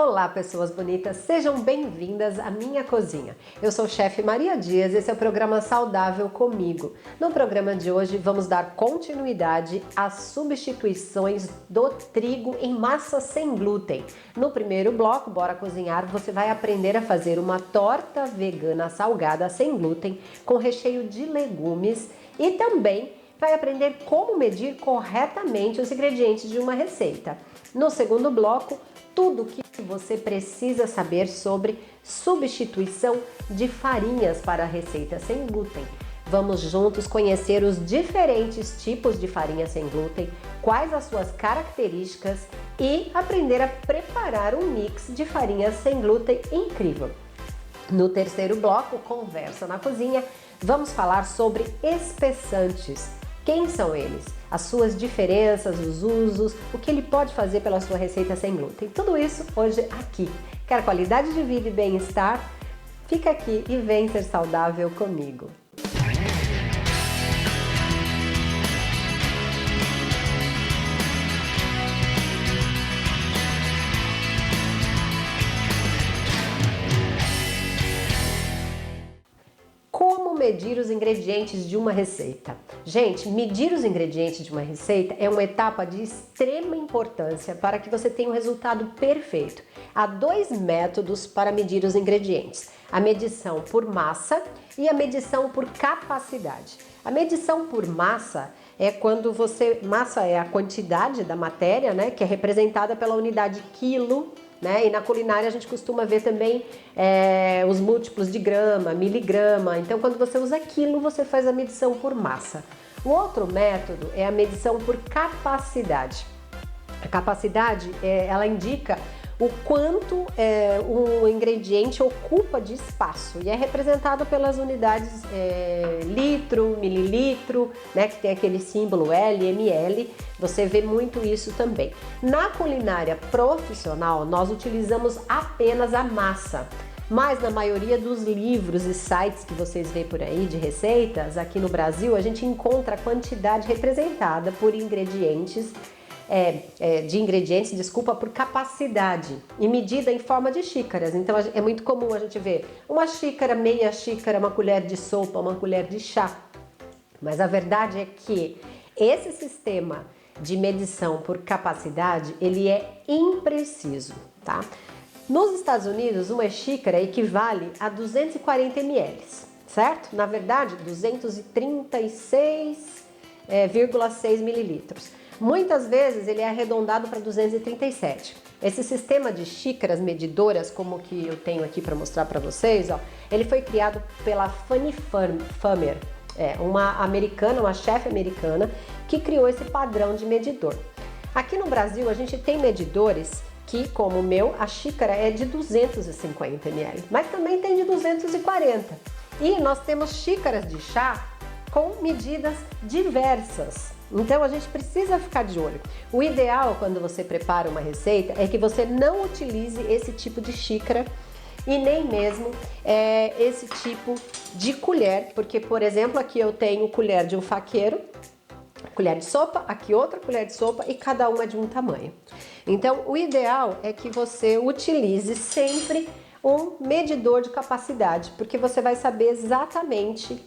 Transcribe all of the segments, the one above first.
Olá, pessoas bonitas, sejam bem-vindas à minha cozinha. Eu sou o chefe Maria Dias, esse é o programa Saudável Comigo. No programa de hoje vamos dar continuidade às substituições do trigo em massa sem glúten. No primeiro bloco, Bora Cozinhar, você vai aprender a fazer uma torta vegana salgada sem glúten com recheio de legumes e também vai aprender como medir corretamente os ingredientes de uma receita. No segundo bloco, tudo o que você precisa saber sobre substituição de farinhas para receitas sem glúten. Vamos juntos conhecer os diferentes tipos de farinha sem glúten, quais as suas características e aprender a preparar um mix de farinhas sem glúten incrível. No terceiro bloco, Conversa na Cozinha, vamos falar sobre espessantes. Quem são eles? As suas diferenças, os usos, o que ele pode fazer pela sua receita sem glúten. Tudo isso hoje aqui. Quer qualidade de vida e bem-estar? Fica aqui e vem ser saudável comigo. Como medir os ingredientes de uma receita? Gente, medir os ingredientes de uma receita é uma etapa de extrema importância para que você tenha um resultado perfeito. Há dois métodos para medir os ingredientes: a medição por massa e a medição por capacidade. A medição por massa é quando massa é a quantidade da matéria, né, que é representada pela unidade quilo. Né? E na culinária a gente costuma ver também os múltiplos de grama, miligrama. Então, quando você usa quilo, você faz a medição por massa. O outro método é a medição por capacidade. A capacidade, ela indica o quanto o ingrediente ocupa de espaço e é representado pelas unidades litro, mililitro, né, que tem aquele símbolo L, ml. Você vê muito isso também. Na culinária profissional, nós utilizamos apenas a massa. Mas na maioria dos livros e sites que vocês vê por aí de receitas, aqui no Brasil, a gente encontra a quantidade representada por ingredientes, por capacidade e medida em forma de xícaras. Então é muito comum a gente ver uma xícara, meia xícara, uma colher de sopa, uma colher de chá. Mas a verdade é que esse sistema de medição por capacidade, ele é impreciso, tá? Nos Estados Unidos, uma xícara equivale a 240 ml, certo? Na verdade, 236,6 mililitros. Muitas vezes ele é arredondado para 237. Esse sistema de xícaras medidoras, como que eu tenho aqui para mostrar para vocês, ó, ele foi criado pela Fanny Farmer, uma chefe americana que criou esse padrão de medidor. Aqui no Brasil a gente tem medidores que, como o meu, a xícara é de 250 ml, mas também tem de 240. E nós temos xícaras de chá com medidas diversas. Então a gente precisa ficar de olho. O ideal quando você prepara uma receita é que você não utilize esse tipo de xícara e nem mesmo esse tipo de colher, porque, por exemplo, aqui eu tenho colher de um faqueiro, colher de sopa, aqui outra colher de sopa e cada uma de um tamanho. Então o ideal é que você utilize sempre um medidor de capacidade, porque você vai saber exatamente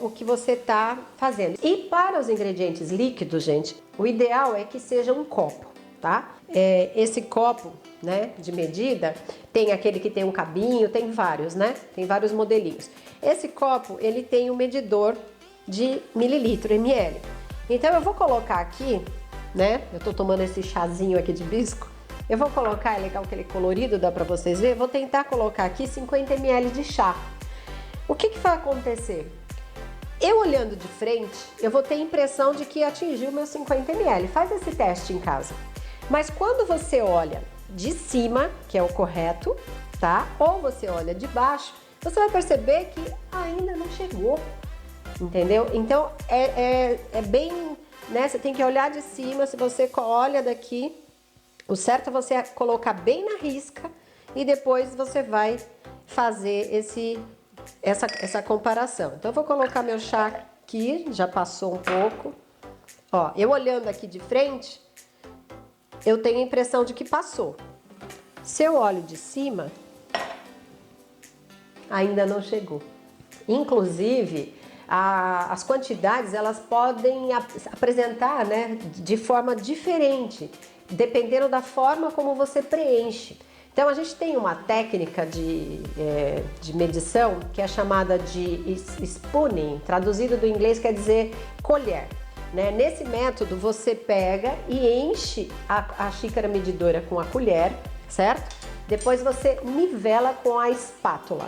o que você está fazendo. E para os ingredientes líquidos, gente, o ideal é que seja um copo, tá? Esse copo, né, de medida, tem aquele que tem um cabinho, tem vários, né? Tem vários modelinhos. Esse copo, ele tem um medidor de mililitro, ml. Então eu vou colocar aqui, né? Eu tô tomando esse chazinho aqui de hibisco. Eu vou colocar, é legal que ele é colorido, dá pra vocês verem. Vou tentar colocar aqui 50 ml de chá. O que vai acontecer? Eu olhando de frente, eu vou ter a impressão de que atingiu meus 50 ml. Faz esse teste em casa. Mas quando você olha de cima, que é o correto, tá? Ou você olha de baixo, você vai perceber que ainda não chegou, entendeu? Então é bem, né? Você tem que olhar de cima. Se você olha daqui, o certo é você colocar bem na risca e depois você vai fazer essa comparação. Então eu vou colocar meu chá aqui, já passou um pouco. Ó, eu olhando aqui de frente, eu tenho a impressão de que passou. Seu óleo de cima ainda não chegou. Inclusive, as quantidades elas podem apresentar, né, de forma diferente, dependendo da forma como você preenche. Então a gente tem uma técnica de medição que é chamada de spooning, traduzido do inglês quer dizer colher. Né? Nesse método você pega e enche a xícara medidora com a colher, certo? Depois você nivela com a espátula.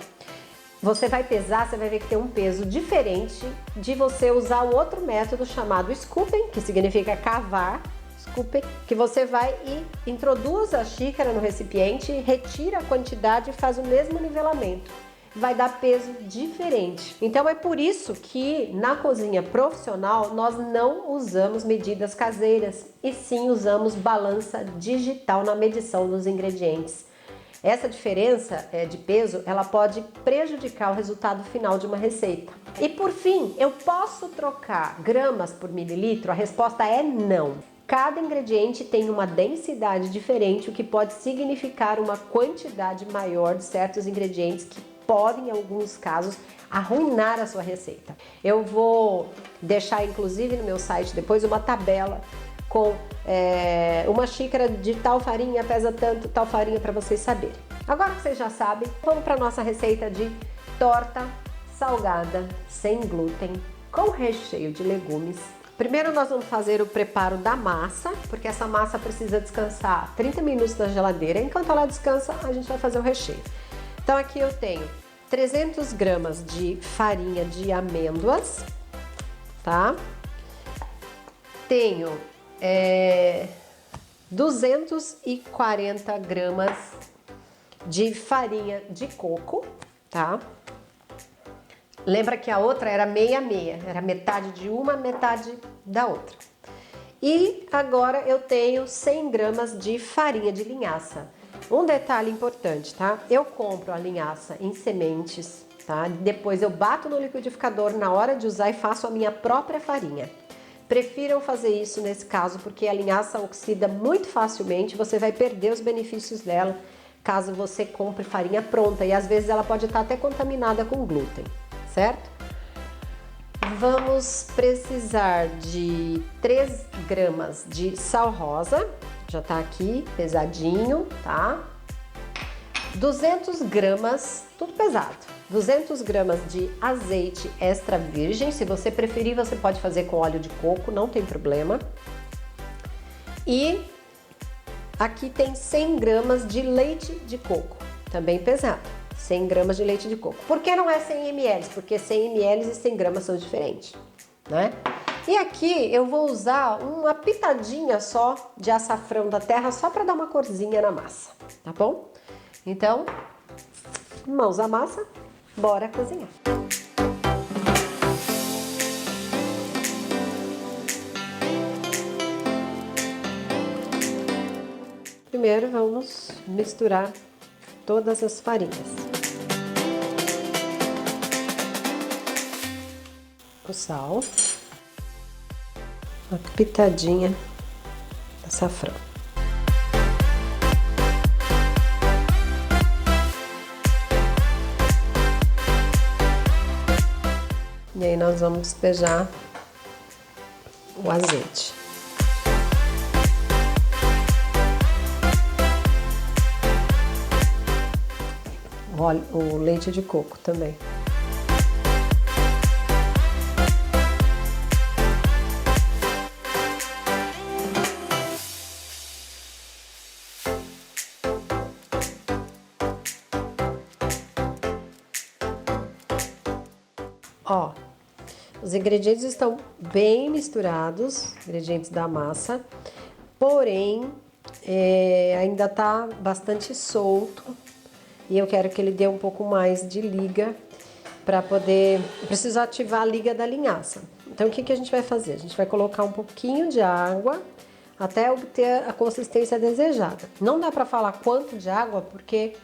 Você vai pesar, você vai ver que tem um peso diferente de você usar o outro método chamado scooping, que significa cavar, scooping, que você vai e introduz a xícara no recipiente, retira a quantidade e faz o mesmo nivelamento. Vai dar peso diferente. Então é por isso que na cozinha profissional nós não usamos medidas caseiras e sim usamos balança digital na medição dos ingredientes. Essa diferença de peso, ela pode prejudicar o resultado final de uma receita. E por fim, eu posso trocar gramas por mililitro? A resposta é não. Cada ingrediente tem uma densidade diferente, o que pode significar uma quantidade maior de certos ingredientes que podem, em alguns casos, arruinar a sua receita. Eu vou deixar, inclusive, no meu site depois uma tabela com uma xícara de tal farinha pesa tanto, tal farinha, para vocês saberem. Agora que vocês já sabem, vamos para a nossa receita de torta salgada sem glúten com recheio de legumes. Primeiro nós vamos fazer o preparo da massa, porque essa massa precisa descansar 30 minutos na geladeira. Enquanto ela descansa, a gente vai fazer o recheio. Então aqui eu tenho 300 gramas de farinha de amêndoas, tá? Tenho 240 gramas de farinha de coco, tá? Lembra que a outra era meia-meia, era metade de uma, metade da outra. E agora eu tenho 100 gramas de farinha de linhaça. Um detalhe importante, tá? Eu compro a linhaça em sementes, tá? Depois eu bato no liquidificador na hora de usar e faço a minha própria farinha. Prefiram fazer isso nesse caso porque a linhaça oxida muito facilmente, você vai perder os benefícios dela caso você compre farinha pronta e às vezes ela pode estar até contaminada com glúten, certo? Vamos precisar de 3 gramas de sal rosa, já tá aqui pesadinho, tá? 200 gramas, tudo pesado, 200 gramas de azeite extra virgem, se você preferir você pode fazer com óleo de coco, não tem problema. E aqui tem 100 gramas de leite de coco, também pesado, 100 gramas de leite de coco. Por que não é 100 ml? Porque 100 ml e 100 gramas são diferentes, né? E aqui eu vou usar uma pitadinha só de açafrão da terra, só para dar uma corzinha na massa, tá bom? Então, mãos à massa, bora cozinhar. Primeiro vamos misturar todas as farinhas. O sal, uma pitadinha de açafrão. E aí nós vamos despejar o azeite. O leite de coco também. Ó, os ingredientes estão bem misturados, ingredientes da massa, porém ainda tá bastante solto. E eu quero que ele dê um pouco mais de liga para poder... Eu preciso ativar a liga da linhaça. Então, o que que a gente vai fazer? A gente vai colocar um pouquinho de água até obter a consistência desejada. Não dá para falar quanto de água, porque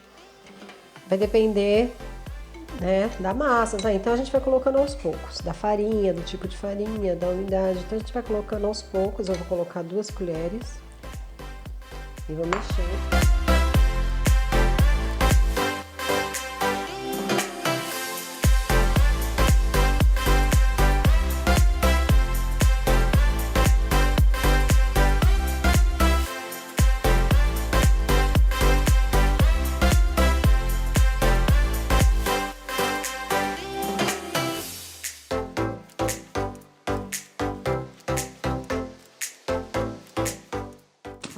vai depender, né, da massa. Tá? Então, a gente vai colocando aos poucos. Da farinha, do tipo de farinha, da umidade. Então, a gente vai colocando aos poucos. Eu vou colocar 2 colheres e vou mexer.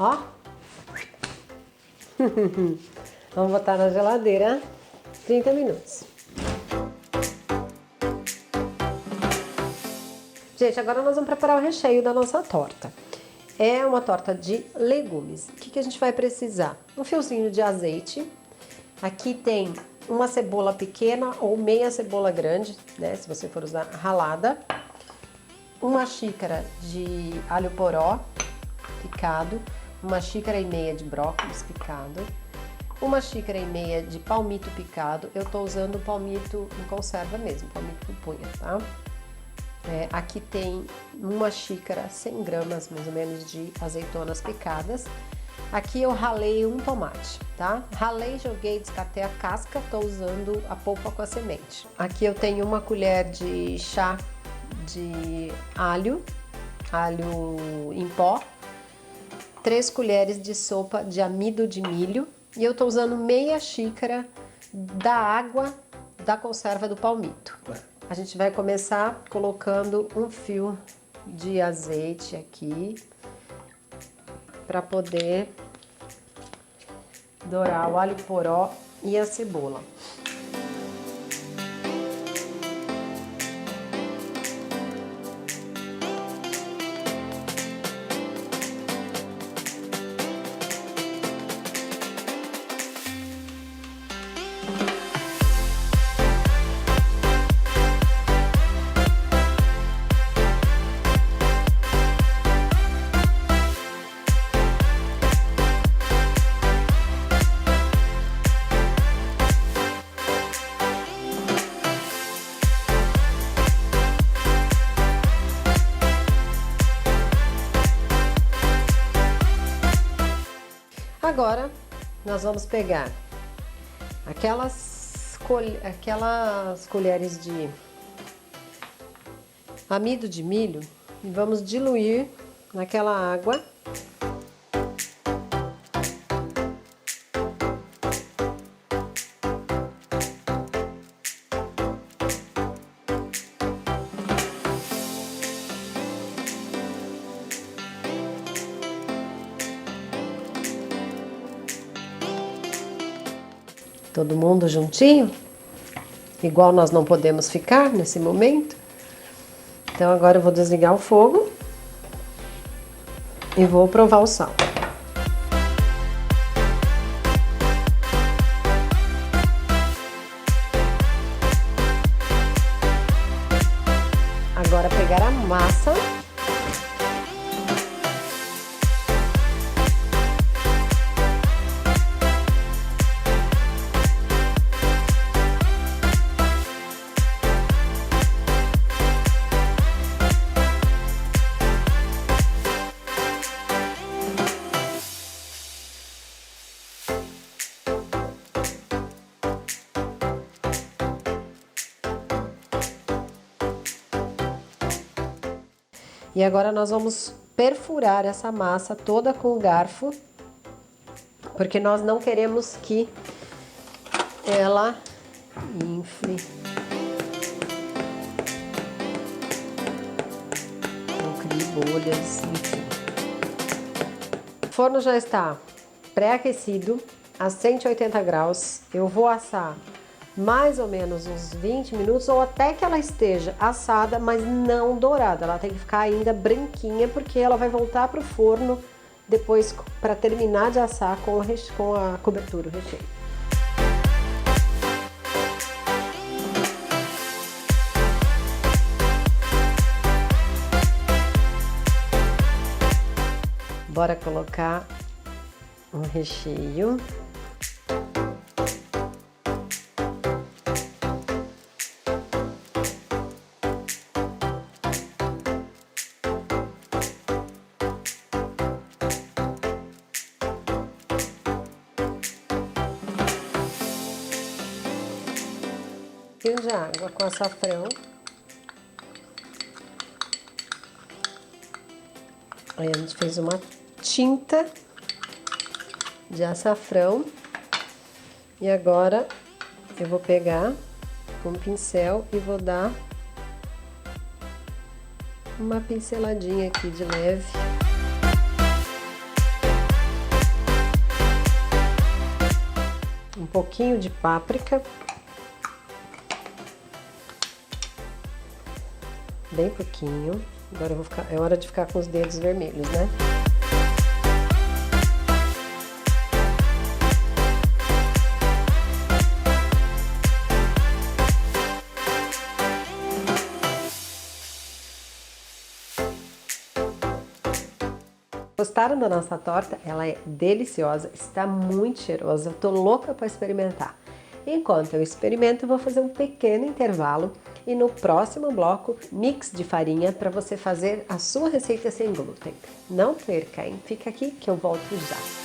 Ó. Vamos botar na geladeira 30 minutos. Gente, agora nós vamos preparar o recheio da nossa torta. É uma torta de legumes. O que a gente vai precisar? Um fiozinho de azeite. Aqui tem uma cebola pequena ou meia cebola grande, né? Se você for usar ralada. Uma xícara de alho poró picado. Uma xícara e meia de brócolis picado. Uma xícara e meia de palmito picado. Eu tô usando palmito em conserva mesmo, palmito pupunha, tá? Aqui tem uma xícara, 100 gramas mais ou menos de azeitonas picadas. Aqui eu ralei um tomate, tá? Ralei, joguei, descartei a casca, tô usando a polpa com a semente. Aqui eu tenho uma colher de chá de alho em pó, 3 colheres de sopa de amido de milho e eu tô usando meia xícara da água da conserva do palmito. A gente vai começar colocando um fio de azeite aqui para poder dourar o alho poró e a cebola. Agora, nós vamos pegar aquelas colheres de amido de milho e vamos diluir naquela água. Todo mundo juntinho, igual nós não podemos ficar nesse momento. Então agora eu vou desligar o fogo e vou provar o sal. Agora pegar a massa. E agora nós vamos perfurar essa massa toda com o garfo, porque nós não queremos que ela infle. Não crie bolhas, enfim. O forno já está pré-aquecido a 180 graus. Eu vou assar mais ou menos uns 20 minutos ou até que ela esteja assada, mas não dourada. Ela tem que ficar ainda branquinha, porque ela vai voltar para o forno depois para terminar de assar com a cobertura, o recheio. Bora colocar um recheio. De água com açafrão. Aí a gente fez uma tinta de açafrão. E agora eu vou pegar com um pincel e vou dar uma pinceladinha aqui de leve. um pouquinho de páprica. Bem pouquinho. Agora é hora de ficar com os dedos vermelhos, né? Gostaram da nossa torta? Ela é deliciosa, está muito cheirosa, eu tô louca para experimentar. Enquanto eu experimento, eu vou fazer um pequeno intervalo e no próximo bloco, mix de farinha para você fazer a sua receita sem glúten. Não perca, hein? Fica aqui que eu volto já.